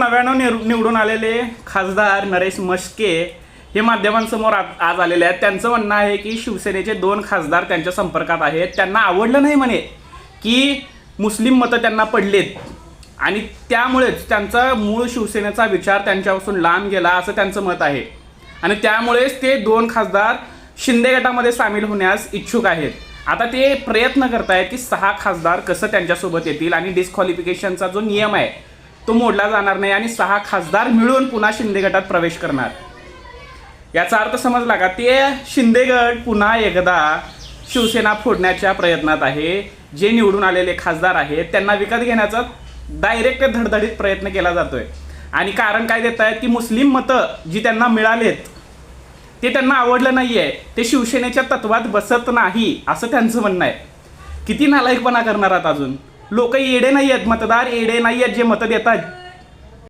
नव्यानं निवडून आलेले खासदार नरेश म्हस्के हे माध्यमांसमोर आज आलेले आहेत. त्यांचं म्हणणं आहे की शिवसेनेचे 2 खासदार त्यांच्या संपर्कात आहेत. त्यांना आवडलं नाही म्हणे की मुस्लिम मतं त्यांना पडलेत आणि त्यामुळेच त्यांचा मूळ शिवसेनेचा विचार त्यांच्यापासून लांब गेला असं त्यांचं मत आहे आणि त्यामुळेच ते 2 खासदार शिंदे गटामध्ये सामील होण्यास इच्छुक आहेत. आता ते प्रयत्न करतायत की 6 खासदार कसं त्यांच्यासोबत येतील आणि डिस्क्वालिफिकेशनचा जो नियम आहे तो मोडला जाणार नाही आणि 6 खासदार मिळून पुन्हा शिंदे गटात प्रवेश करणार. याचा अर्थ समजला का? ते शिंदे गट पुन्हा एकदा शिवसेना फोडण्याच्या प्रयत्नात आहे. जे निवडून आलेले खासदार आहेत त्यांना विकत घेण्याचा डायरेक्ट धडधडीत प्रयत्न केला जातोय आणि कारण काय देत आहेत की मुस्लिम मतं जी त्यांना मिळालेत ते त्यांना आवडलं नाही आहे, ते शिवसेनेच्या तत्वात बसत नाही असं त्यांचं म्हणणं आहे. किती नालायकपणा करणार आहात? अजून लोक येडे नाही आहेत, मतदार येडे नाही आहेत जे मतं देतात.